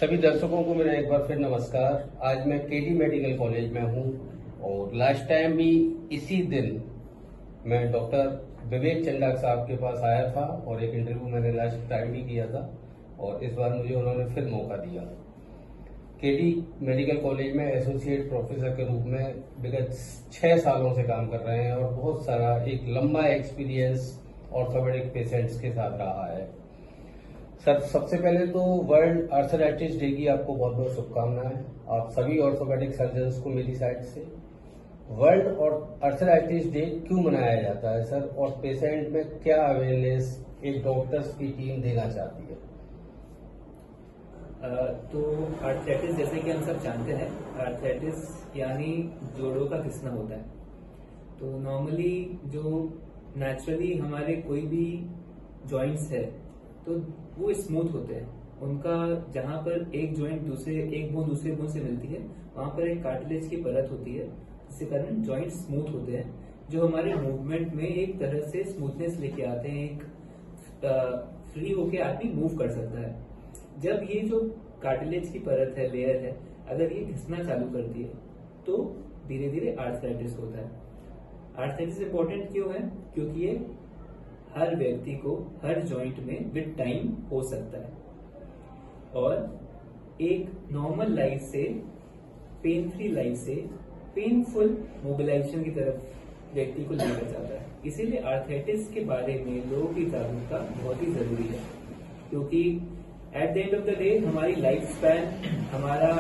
सभी दर्शकों को मेरा एक बार फिर नमस्कार। आज मैं केडी मेडिकल कॉलेज में हूं और लास्ट टाइम भी इसी दिन मैं डॉक्टर विवेक चंडाक साहब के पास आया था और एक इंटरव्यू मैंने लास्ट टाइम भी किया था और इस बार मुझे उन्होंने फिर मौका दिया। केडी मेडिकल कॉलेज में एसोसिएट प्रोफेसर के रूप में विगत 6 सालों से काम कर रहे हैं और बहुत सारा एक लंबा एक्सपीरियंस ऑर्थोपेडिक पेशेंट्स के साथ रहा है। सर, सबसे पहले तो वर्ल्ड आर्थराइटिस डे की आपको बहुत बहुत शुभकामनाएं। आप सभी ऑर्थोपेडिक सर्जन्स को मेरी साइड से। वर्ल्ड और आर्थराइटिस डे क्यों मनाया जाता है सर, और पेशेंट में क्या अवेयरनेस एक डॉक्टर्स की टीम देना चाहती है? तो आर्थराइटिस, जैसे कि हम सब जानते हैं, आर्थराइटिस यानी जोड़ों का घिसना होता है। तो नॉर्मली जो नेचुरली हमारे कोई भी जॉइंट्स है तो वो स्मूथ होते हैं। उनका जहां पर एक बोन दूसरे बोन से मिलती है, वहां पर एक कार्टिलेज की परत होती है, जिसके कारण जॉइंट स्मूथ होते हैं, जो हमारे मूवमेंट में एक तरह से स्मूथनेस लेके आते हैं। एक फ्री होके आदमी मूव कर सकता है। जब ये जो कार्टिलेज की परत है, लेयर है, अगर ये घिसना चालू करती है तो धीरे धीरे आर्थराइटिस होता है। आर्थराइटिस इंपॉर्टेंट क्यों है? क्योंकि ये हर व्यक्ति को हर जॉइंट में विद टाइम हो सकता है और एक नॉर्मल लाइफ से, पेन फ्री लाइफ से पेनफुल मोबिलाइजेशन की तरफ व्यक्ति को लेकर जाता है। इसीलिए आर्थराइटिस के बारे में लोगों की जागरूकता बहुत ही जरूरी है, क्योंकि at the end of the day हमारी लाइफ स्पैन, हमारा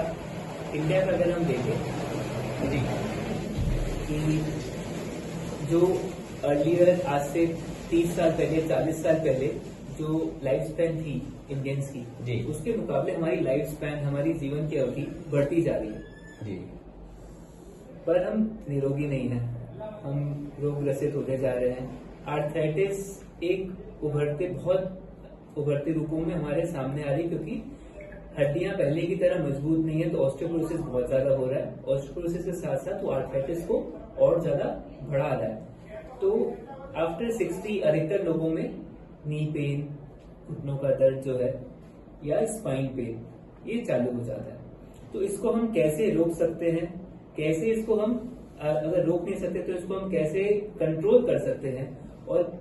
इंडिया का अगर हम देखें कि जो अर्लियर आज से 30 साल पहले, 40 साल पहले जो लाइफ स्पैन थी इंडियंस की, उसके मुकाबले हमारी लाइफ स्पैन, हमारी जीवन की अवधि बढ़ती जा रही है जी। पर हम निरोगी नहीं हैं, हम रोग ग्रसित होते जा रहे हैं। आर्थराइटिस एक बहुत उभरते रूपों में हमारे सामने आ रही है, क्योंकि हड्डियां पहले की तरह मजबूत नहीं है, तो ऑस्टियोपोरोसिस बहुत ज्यादा हो रहा है। ऑस्टियोपोरोसिस के साथ साथ वो आर्थराइटिस को और ज्यादा बढ़ा रहा है। तो आफ्टर 60 अधिकतर लोगों में नी पेन, घुटनों का दर्द जो है, या स्पाइन पेन, ये चालू हो जाता है। तो इसको हम कैसे रोक सकते हैं? कैसे इसको हम, अगर रोक नहीं सकते तो इसको हम कैसे कंट्रोल कर सकते हैं? और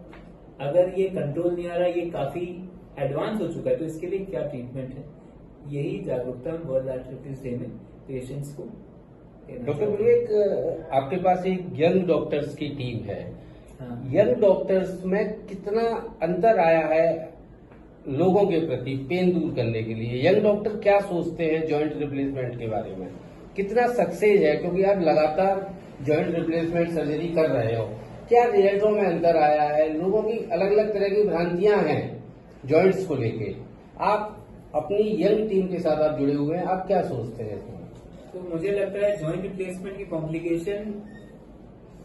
अगर ये कंट्रोल नहीं आ रहा, ये काफी एडवांस हो चुका है, तो इसके लिए क्या ट्रीटमेंट है? यही जागरूकता वर्ल्ड आर्थराइटिस डे में पेशेंट्स को। डॉक्टर विवेक, आपके पास एक यंग डॉक्टर्स की टीम है। यंग डॉक्टर्स में कितना अंतर आया है लोगों के प्रति पेन दूर करने के लिए? यंग डॉक्टर क्या सोचते हैं जॉइंट रिप्लेसमेंट के बारे में? कितना सक्सेस है, क्योंकि आप लगातार जॉइंट रिप्लेसमेंट सर्जरी कर रहे हो? क्या रिजल्टों में अंतर आया है? लोगों की अलग अलग तरह की भ्रांतियां हैं जॉइंट्स को लेके। आप अपनी यंग टीम के साथ आप जुड़े हुए हैं, आप क्या सोचते हैं इसमें? तो मुझे लगता है जॉइंट रिप्लेसमेंट की कॉम्प्लिकेशन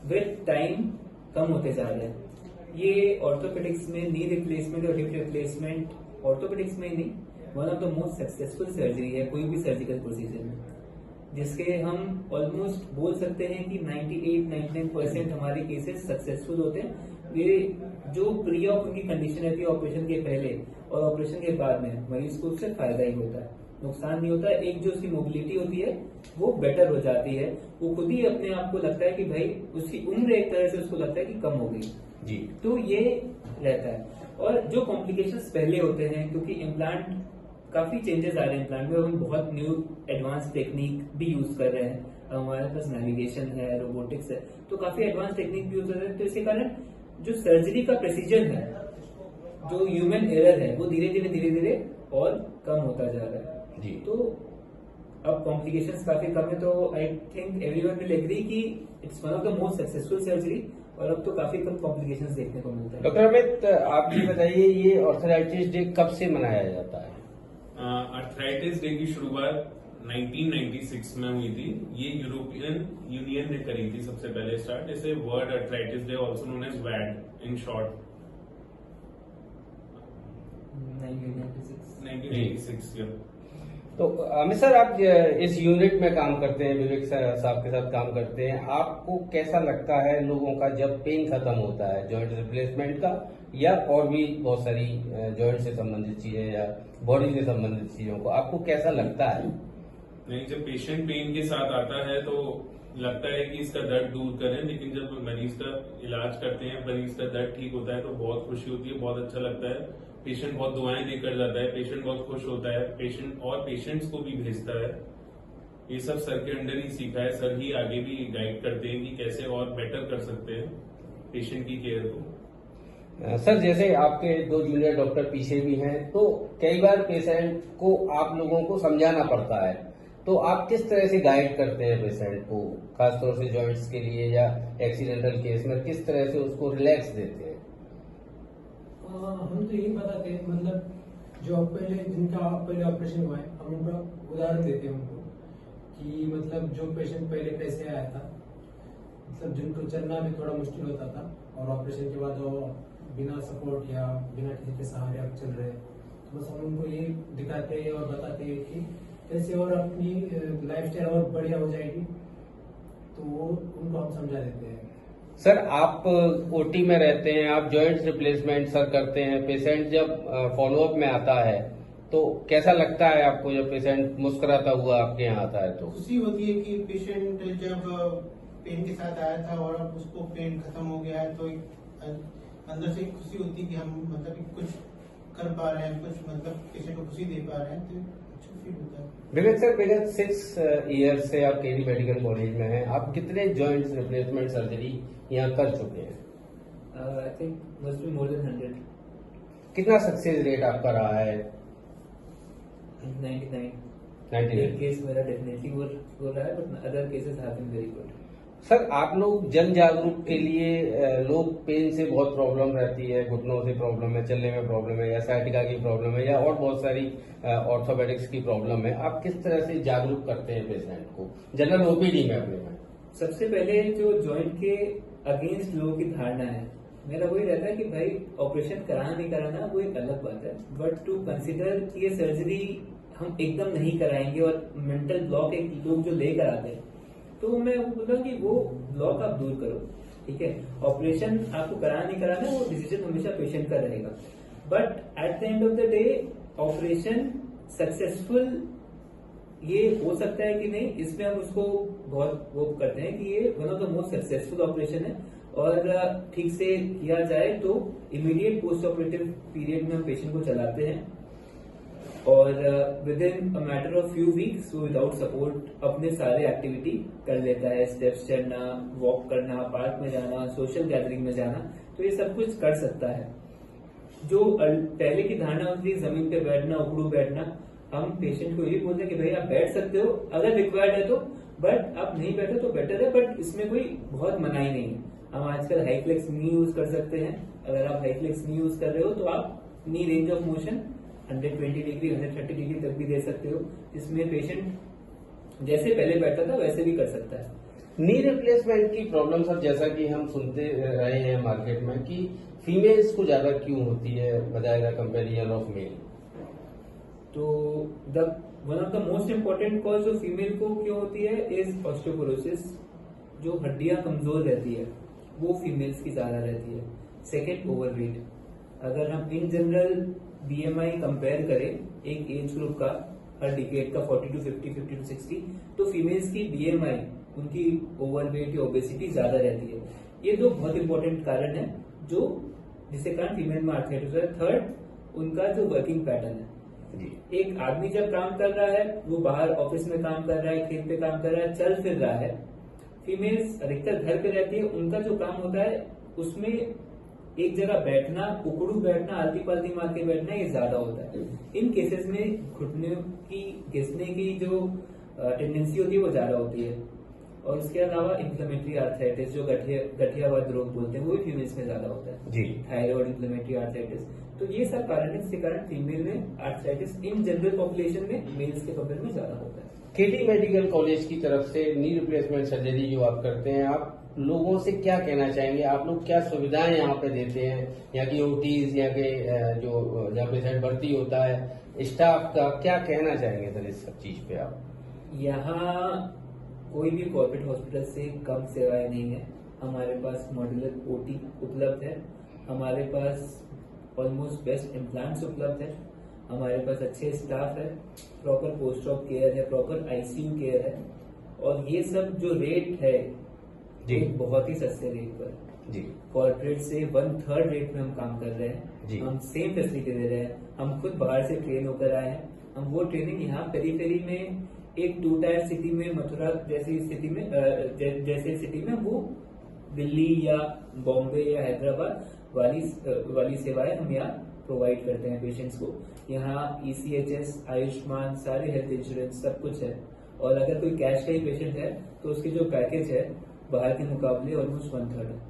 विद टाइम कम होते जा रहे हैं। ये ऑर्थोपेडिक्स में नी रिप्लेसमेंट और हिप रिप्लेसमेंट, ऑर्थोपेडिक्स में ही नहीं, one of the most successful surgery है कोई भी सर्जिकल प्रोसीजर में, जिसके हम ऑलमोस्ट बोल सकते हैं कि 98-99% हमारे केसेस सक्सेसफुल होते हैं। ये जो प्री ऑप उनकी कंडीशन रहती है ऑपरेशन के पहले और ऑपरेशन के बाद में, मरीज को उससे फायदा ही होता है, नुकसान नहीं होता है। एक जो उसकी मोबिलिटी होती है वो बेटर हो जाती है, वो खुद ही अपने आप को लगता है कि भाई उसकी उम्र एक तरह से उसको लगता है कि कम हो गई जी। तो ये रहता है। और जो कॉम्प्लिकेशंस पहले होते हैं, क्योंकि इम्प्लांट काफी चेंजेस आ रहे हैं इम्प्लांट में, हम बहुत न्यू एडवांस टेक्निक भी यूज कर रहे हैं। हमारे पास नेविगेशन है, रोबोटिक्स है, तो काफी एडवांस टेक्निक भी यूज कर रहे हैं। तो इसके कारण जो सर्जरी का प्रिसीजन है, जो ह्यूमन एरर है, वो धीरे धीरे और कम होता जा रहा है जी। तो अब कॉम्प्लिकेशंस काफी कम है, तो I think everyone will agree कि it's one of the most successful surgery, और अब तो काफी कम कॉम्प्लिकेशंस देखने को मिलता है। डॉक्टर अमित, आप ये बताइए, ये आर्थराइटिस डे कब से मनाया जाता है? आर्थराइटिस डे की शुरुआत 1996 में हुई थी। ये यूरोपियन यूनियन ने करी थी सबसे पहले स्टार्ट। इसे world arthritis day also known as वैड इन शॉर्ट। 1996 या तो अमित सर, आप इस यूनिट में काम करते हैं, विवेक साहब के साथ काम करते हैं, आपको कैसा लगता है लोगों का जब पेन खत्म होता है जॉइंट रिप्लेसमेंट का या और भी बहुत सारी जॉइंट से संबंधित चीजें या बॉडी से संबंधित चीजों को, आपको कैसा लगता है? नहीं, जब पेशेंट पेन के साथ आता है तो लगता है कि इसका दर्द दूर करें, लेकिन जब मरीज का इलाज करते हैं, मरीज का दर्द ठीक होता है तो बहुत खुशी होती है, बहुत अच्छा लगता है। पेशेंट बहुत दुआएं देकर जाता है, पेशेंट बहुत खुश होता है, पेशेंट और पेशेंट्स को भी भेजता है। ये सब सर के अंडर ही सीखा है, सर ही आगे भी गाइड करते हैं कि कैसे और बेटर कर सकते हैं पेशेंट की केयर को। सर, जैसे आपके 2 जूनियर डॉक्टर पीछे भी हैं, तो कई बार पेशेंट को आप लोगों को समझाना पड़ता है, तो आप किस तरह से गाइड करते हैं पेशेंट को, खासतौर से जॉइंट्स के लिए या एक्सीडेंटल केस में किस तरह से उसको रिलैक्स देते हैं? हम तो यही बताते हैं, मतलब जो जिनका पहले ऑपरेशन हुआ है, हम उनका उदाहरण देते हैं उनको कि मतलब जो पेशेंट पहले कैसे आया था, मतलब जिनको चलना भी थोड़ा मुश्किल होता था और ऑपरेशन के बाद वो बिना सपोर्ट या बिना किसी के सहारे आप चल रहे हैं, तो बस हम उनको ये दिखाते हैं और बताते हैं कि कैसे और अपनी लाइफस्टाइल और बढ़िया हो जाएगी, तो वो उनको हम समझा देते हैं। सर, आप ओटी में रहते हैं, आप जॉइंट रिप्लेसमेंट सर करते हैं, पेशेंट जब फॉलोअप में आता है तो कैसा लगता है आपको जब पेशेंट मुस्कुराता हुआ आपके यहाँ आता है? तो खुशी होती है कि पेशेंट जब पेन के साथ आया था और अब उसको पेन खत्म हो गया है, तो अंदर से खुशी होती है कि हम मतलब कुछ कर पा रहे हैं, कुछ मतलब पेशेंट को खुशी दे पा रहे हैं, तो अच्छा फील होता है। विवेक सर, विगत 6 ईयर्स से आप केडी मेडिकल कॉलेज में हैं, आप कितने जॉइंट रिप्लेसमेंट सर्जरी यहाँ कर चुके हैं? I think must be more than 100। कितना सक्सेस रेट आपका रहा है? 99 एक केस मेरा डेफिनेटली हो रहा है, but other cases have been very good. Sir, आप लोग जन जागरूक के लिए, लोग पेन से बहुत प्रॉब्लम रहती है, घुटनों से प्रॉब्लम है, चलने में प्रॉब्लम है या साइटिका की प्रॉब्लम है या और बहुत सारी ऑर्थोपेडिक्स की प्रॉब्लम है, आप किस तरह से जागरूक करते हैं पेशेंट को जनरल ओपीडी में अपने में? सबसे पहले जो जॉइंट के अगेंस्ट लोगों की धारणा है, मेरा वही रहता है कि भाई ऑपरेशन कराना नहीं कराना वो एक अलग बात है, बट टू कंसिडर कि ये सर्जरी हम एकदम नहीं कराएंगे और मेंटल ब्लॉक एक लोग जो लेकर आते हैं, तो मैं वो बोलता हूँ कि वो ब्लॉक आप दूर करो, ठीक है। ऑपरेशन आपको कराना नहीं कराना वो डिसीजन हमेशा पेशेंट का रहेगा, but at the end of the day operation successful ये हो सकता है कि नहीं, इसमें हम उसको बहुत वो करते हैं कि ये one of the most successful operation है और ठीक से किया जाए तो इमीडिएट पोस्ट ऑपरेटिव पीरियड में हम पेशेंट को चलाते हैं और with in a matter of few weeks वो विदाउट सपोर्ट अपने सारे एक्टिविटी कर लेता है, स्टेप्स चढ़ना, वॉक करना, पार्क में जाना, सोशल गैदरिंग में जाना, तो ये सब कुछ कर सकता है। जो पहले की धारणा होती है जमीन पे बैठना, उखड़ू बैठना, हम पेशेंट को यही बोलते हैं कि भाई आप बैठ सकते हो अगर रिक्वायर्ड है तो, बट आप नहीं बैठे तो बेटर है, बट इसमें कोई बहुत मनाही नहीं है। हम आजकल हाईफ्लेक्स नी यूज कर सकते हैं, अगर आप हाईफ्लेक्स नी यूज कर रहे हो तो आप knee range of motion 120 degree 130 degree तक भी दे सकते हो, जिसमें पेशेंट जैसे पहले बैठा था वैसे भी कर सकता है। नी रिप्लेसमेंट की प्रॉब्लम सर, जैसा कि हम सुनते रहे हैं मार्केट में कि फीमेल्स को ज्यादा क्यों होती है बजाय द कंपेरिजन ऑफ मेल? तो one of the most important cause जो फीमेल को क्यों होती है इज ऑस्टियोपोरोसिस, जो हड्डियां कमजोर रहती है वो फीमेल्स की ज्यादा रहती है। Second, overweight. अगर हम इन जनरल बीएमआई कंपेयर करें एक एज ग्रुप का, हर डिकेड का 40 to 50, 50 to 60, तो फीमेल्स की बीएमआई उनकी ओवरवेट या ओबेसिटी ज्यादा रहती है। ये दो बहुत इंपॉर्टेंट कारण है जो जिसके कारण फीमेल में आर्थराइटिस है। थर्ड, उनका जो वर्किंग पैटर्न है। एक आदमी जब काम कर रहा है वो बाहर ऑफिस में काम कर रहा है, खेत पे काम कर रहा है, चल फिर रहा है। फीमेल्स अधिकतर घर पे रहती है, उनका जो काम होता है उसमें एक जगह बैठना, उकड़ू बैठना, आलती पालती मार के बैठना ये ज्यादा होता है। इन केसेस में घुटने की घिसने की जो टेंडेंसी होती है वो ज्यादा होती है। और उसके अलावा इन्फ्लेमेटरी आर्थराइटिस जो गठियावाद रोग बोलते हैं वो भी फीमेल्स में ज्यादा होता है जी। थायराइड, इन्फ्लेमेटरी आर्थराइटिस, तो ये सब कारण है जिसके कारण फीमेल में आर्थराइटिस इन जनरल पॉपुलेशन में मेल्स के कंपेयर में ज्यादा होता है। केडी मेडिकल कॉलेज की तरफ से नी रिप्लेसमेंट सर्जरी जो आप करते हैं, आप लोगों से क्या कहना चाहेंगे? आप लोग क्या सुविधाएं यहाँ पे देते हैं? यहाँ की ओटीज, यहाँ के जो जहाँ पेशेंट भर्ती होता है स्टाफ का क्या कहना चाहेंगे सर इस सब चीज पे आप? यहाँ कोई भी कॉर्पोरेट हॉस्पिटल से कम सेवाएं नहीं है। हमारे पास मॉड्यूलर ओटी उपलब्ध है, हमारे पास ऑलमोस्ट बेस्ट इम्प्लांट्स उपलब्ध है, हमारे पास अच्छे स्टाफ है, प्रॉपर पोस्ट ऑप केयर है, प्रॉपर आईसीयू केयर है, और ये सब जो रेट है जी। एक बहुत ही सस्ते रेट पर जी कॉर्पोरेट से 1/3 रेट में हम काम कर रहे जी। हैं। हम सेम फैसिलिटी दे रहे हैं। हम खुद बाहर से ट्रेन होकर आए हैं। हम वो ट्रेनिंग यहाँ पेरीफेरी में एक 2 टायर सिटी में, मथुरा जैसी स्थिति में जैसे सिटी में वो दिल्ली या बॉम्बे या हैदराबाद वाली सेवाएं हम यहाँ प्रोवाइड करते हैं पेशेंट्स को। यहाँ ECHS, आयुष्मान, सारे हेल्थ इंश्योरेंस सब कुछ है। और अगर कोई कैश का ही पेशेंट है तो उसके जो पैकेज है बाहर के मुकाबले ऑलमोस्ट 1/3 है।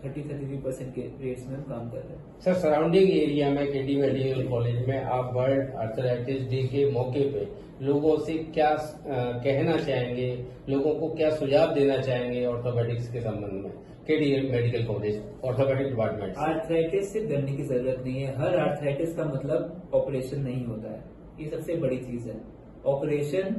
30-33% के रेट्स में हम काम कर रहे हैं। सर, सराउंडिंग एरिया में केडी मेडिकल कॉलेज में आप वर्ल्ड आर्थराइटिस डे के मौके पे लोगों से क्या कहना चाहेंगे, लोगों को क्या सुझाव देना चाहेंगे ऑर्थोपेडिक्स के संबंध में? KD medical college orthopaedic department. Arthritis से डरने की जरूरत नहीं है। हर आर्थराइटिस का मतलब ऑपरेशन नहीं होता है, ये सबसे बड़ी चीज है। ऑपरेशन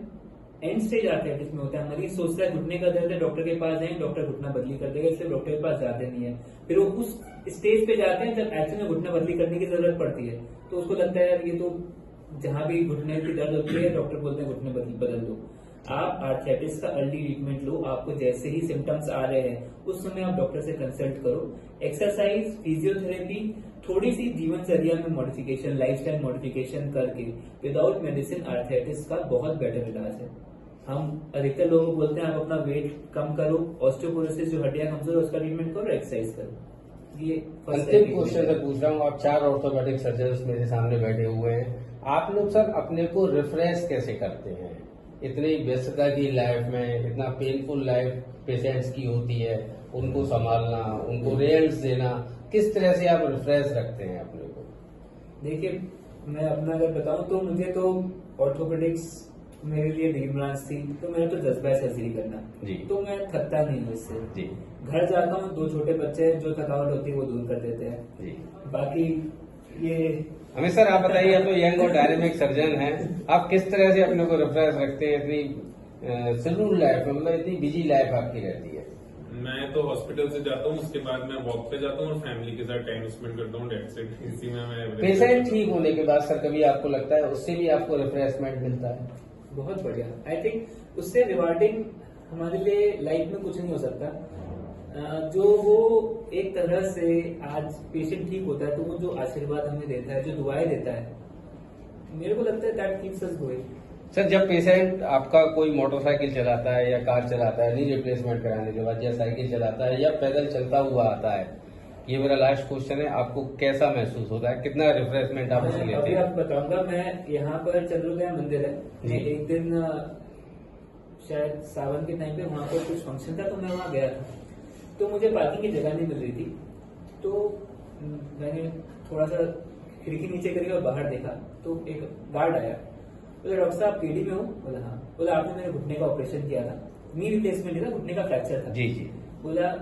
एंड स्टेज आर्थराइटिस में होता है। मरीज सोचता है घुटने का दर्द है, डॉक्टर के पास जाएंगे, डॉक्टर घुटना बदली कर देगा, इसलिए डॉक्टर के पास जाते नहीं है। फिर वो उस स्टेज पे जाते हैं जब एक्चुअली में घुटना बदली करने की जरूरत पड़ती है, तो उसको लगता है यार ये तो जहां भी घुटने की दर्द होती है डॉक्टर बोलते हैं घुटने बदल दो। आप आर्थराइटिस का अर्ली ट्रीटमेंट लो। आपको जैसे ही सिम्टम्स आ रहे हैं उस समय आप डॉक्टर से कंसल्ट करो। एक्सरसाइज, फिजियोथेरेपी, थोड़ी सी जीवनचर्या में मॉडिफिकेशन, लाइफस्टाइल मॉडिफिकेशन करके विदाउट मेडिसिन आर्थराइटिस का बहुत बेटर इलाज है। हम अधिकतर लोगों को बोलते हैं आप अपना वेट कम करो, ऑस्टियोपोरोसिस जो हड्डियां कमजोर है उसका ट्रीटमेंट करो, एक्सरसाइज करो। ये अंतिम क्वेश्चन से पूछ रहा हूँ, आप 4 ऑर्थोपेडिक सर्जन मेरे सामने बैठे हुए हैं, आप लोग सर अपने को रिफ्रेश कैसे करते हैं? इतनी व्यस्तता की लाइफ में, इतना पेनफुल लाइफ पेशेंट्स की होती है, उनको संभालना, उनको रेल्स देना, किस तरह से आप रिफ्रेश रखते हैं अपने को? देखिए, मैं अपना अगर बताऊं तो मुझे तो ऑर्थोपेडिक्स मेरे लिए ड्रीम ब्रांच थी, तो मेरा तो जज्बा है सर्जरी करना जी। तो मैं थकता नहीं हूँ इससे जी घर जाता हूँ, 2 छोटे बच्चे जो थकावट होती है वो दूर कर देते हैं। जी। बाकी ये हमें सर आप बताइए, आप तो यंग और डायनेमिक सर्जन हैं, आप किस तरह से अपने को रिफ्रेश रखते हैं इतनी शेड्यूल लाइफ में, मतलब इतनी बिजी लाइफ आपकी रहती है? मैं तो हॉस्पिटल से जाता हूँ, उसके बाद मैं वॉक पे जाता हूँ और फैमिली के साथ टाइम स्पेंड करता हूँ। That's it. इसी में मैं पेशेंट ठीक होने के बाद सर कभी आपको लगता है उससे भी आपको रिफ्रेशमेंट मिलता है? बहुत बढ़िया। आई थिंक उससे रिवार्डिंग हमारे लिए लाइफ में कुछ नहीं हो सकता। जो वो एक तरह से आज पेशेंट ठीक होता है तो वो जो आशीर्वाद हमें देता है, जो दुआएं देता है, मेरे को लगता है that keeps us going. Sir, जब पेशेंट आपका कोई मोटरसाइकिल चलाता है या कार चलाता है नी रिप्लेसमेंट कराने के बाद, या साइकिल चलाता है या पैदल चलता हुआ आता है, ये मेरा लास्ट क्वेश्चन है, आपको कैसा महसूस होता है? कितना रिफ्रेशमेंट आप उससे लेते अभी हैं? आपको बताऊंगा। मैं यहाँ पर चंद्रोदय मंदिर है, जी। एक दिन शायद सावन के टाइम पे वहाँ पर कुछ फंक्शन था तो मैं वहाँ गया था, तो मुझे पार्किंग की जगह नहीं मिल रही थी, तो मैंने थोड़ा सा खिड़की नीचे करी और बाहर देखा तो एक गार्ड आया, बोला डॉक्टर साहब केडी में हो? बोला हाँ। बोला आपने मेरे घुटने का ऑपरेशन किया था, नी रिप्लेसमेंट था, घुटने का फ्रैक्चर था। जी जी। बोला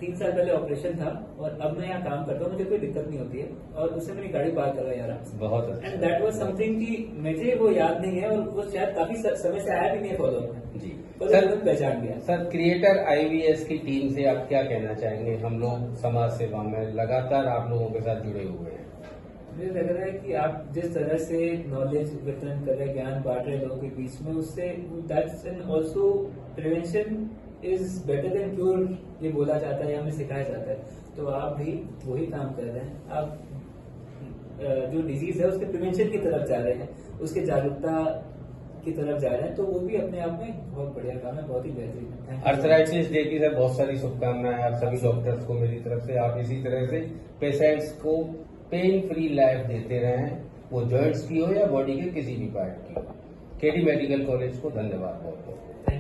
3 साल पहले ऑपरेशन था और अब मैं यहाँ काम करता हूँ, मुझे कोई दिक्कत नहीं होती है, और उससे मेरी गाड़ी पार करवाई आराम से। बहुत अच्छा। एंड दैट वाज समथिंग कि मुझे वो याद नहीं है और वो शायद काफी समय से आया भी नहीं है फॉलो में, जी पर सर, मैं पहचान गया। सर क्रिएटर IVS की टीम से आप क्या कहना चाहेंगे? हम लोग समाज सेवा में लगातार आप लोगों के साथ जुड़े हुए हैं, मुझे लग रहा है कि आप जिस तरह से नॉलेज वितरण कर रहे हैं, ज्ञान बांट रहे हैं लोगों के बीच में, उससे that's and also prevention is better than cure, ये बोला जाता है, हमें सिखाया जाता है, तो आप भी वही काम कर रहे हैं। आप जो डिजीज है उसके प्रिवेंशन की तरफ जा रहे हैं, उसके जागरूकता की तरफ जा रहे हैं, तो वो भी अपने आप में बहुत बढ़िया काम है, बहुत ही बेहतरीन है। आर्थराइटिस डे की सर बहुत सारी शुभकामनाएं आप सभी डॉक्टर्स को मेरी तरफ से। आप इसी तरह से पेशेंट्स को पेन फ्री लाइफ देते रहें, वो जॉइंट्स की हो या बॉडी के किसी भी पार्ट की हो। केडी मेडिकल कॉलेज को धन्यवाद बहुत बहुत।